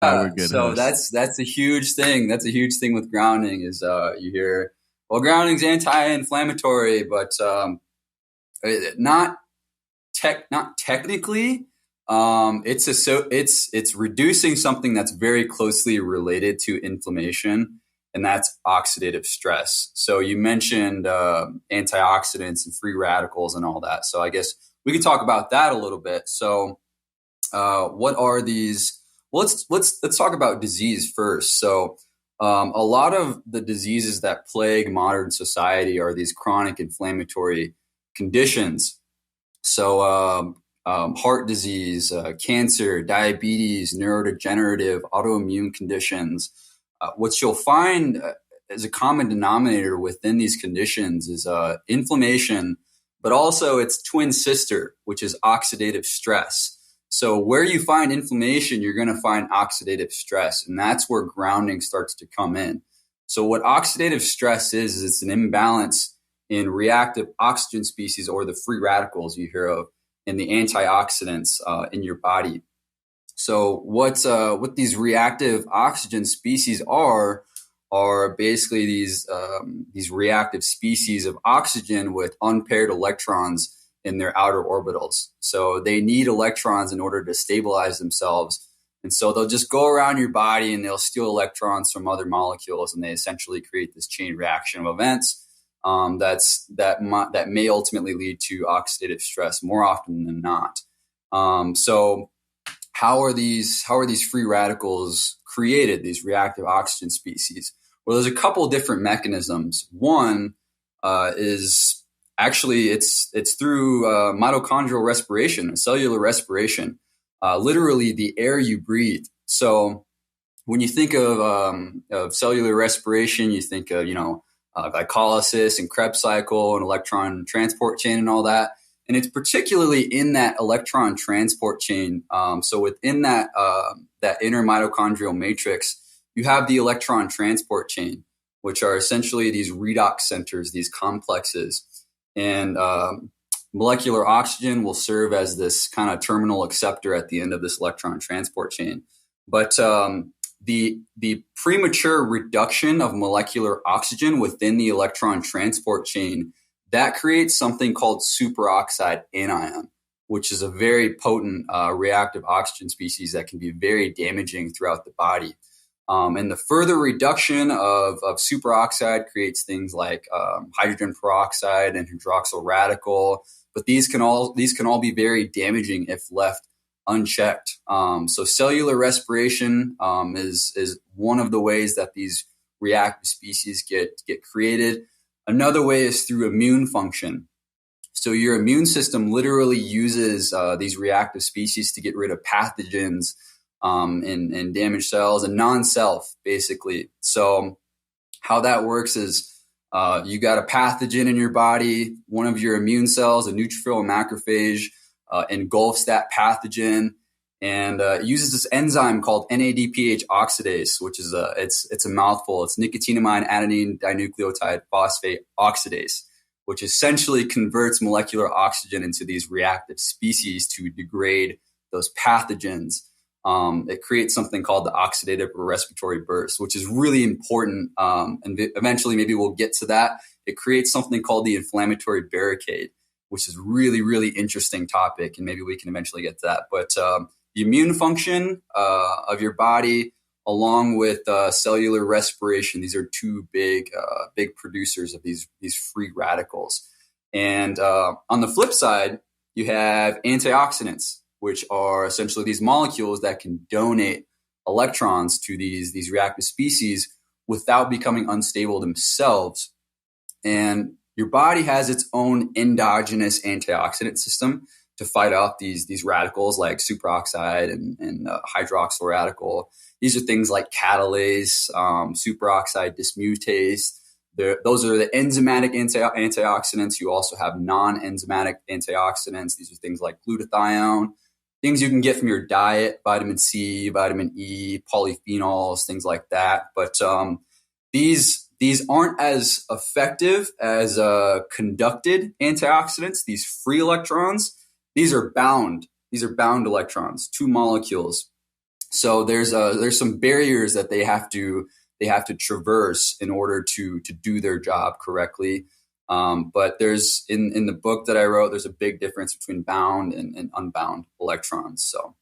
we're good So hosts. that's a huge thing. That's a huge thing with grounding is you hear, well, grounding's anti-inflammatory, but not not technically. It's reducing something that's very closely related to inflammation, and that's oxidative stress. So you mentioned antioxidants and free radicals and all that. So I guess we could talk about that a little bit. So what are these? Well, let's talk about disease first. So a lot of the diseases that plague modern society are these chronic inflammatory conditions. So heart disease, cancer, diabetes, neurodegenerative, autoimmune conditions. What you'll find as a common denominator within these conditions is inflammation, but also its twin sister, which is oxidative stress. So where you find inflammation, you're going to find oxidative stress, and that's where grounding starts to come in. So what oxidative stress is it's an imbalance in reactive oxygen species, or the free radicals you hear of, and the antioxidants in your body. So what these reactive oxygen species are basically these reactive species of oxygen with unpaired electrons in their outer orbitals. So they need electrons in order to stabilize themselves. And so they'll just go around your body and they'll steal electrons from other molecules, and they essentially create this chain reaction of events that may ultimately lead to oxidative stress more often than not. So how are these free radicals created, these reactive oxygen species? Well, there's a couple of different mechanisms. One is actually it's through mitochondrial respiration, cellular respiration, literally the air you breathe. So when you think of cellular respiration, you think of glycolysis and Krebs cycle and electron transport chain and all that. And it's particularly in that electron transport chain. So within that inner mitochondrial matrix, you have the electron transport chain, which are essentially these redox centers, these complexes. And molecular oxygen will serve as this kind of terminal acceptor at the end of this electron transport chain. But the premature reduction of molecular oxygen within the electron transport chain, that creates something called superoxide anion, which is a very potent reactive oxygen species that can be very damaging throughout the body. And the further reduction of superoxide creates things like hydrogen peroxide and hydroxyl radical, but these can all be very damaging if left unchecked. So cellular respiration is one of the ways that these reactive species get created. Another way is through immune function. So your immune system literally uses these reactive species to get rid of pathogens and damaged cells and non-self, basically. So how that works is you got a pathogen in your body, one of your immune cells, a neutrophil, a macrophage, engulfs that pathogen and uses this enzyme called NADPH oxidase, which is it's a mouthful. It's nicotinamide adenine dinucleotide phosphate oxidase, which essentially converts molecular oxygen into these reactive species to degrade those pathogens. It creates something called the oxidative respiratory burst, which is really important. And eventually, maybe we'll get to that. It creates something called the inflammatory barricade, which is really, really interesting topic. And maybe we can eventually get to that. But the immune function of your body, along with cellular respiration, these are two big producers of these free radicals. And on the flip side, you have antioxidants, which are essentially these molecules that can donate electrons to these reactive species without becoming unstable themselves. And your body has its own endogenous antioxidant system to fight off these radicals like superoxide and hydroxyl radical. These are things like catalase, superoxide dismutase. Those are the enzymatic antioxidants. You also have non-enzymatic antioxidants. These are things like glutathione, things you can get from your diet, vitamin C, vitamin E, polyphenols, things like that. But these aren't as effective as conducted antioxidants. These free electrons, these are bound electrons, two molecules. So there's some barriers that they have to traverse in order to do their job correctly. But there's in the book that I wrote, there's a big difference between bound and unbound electrons. So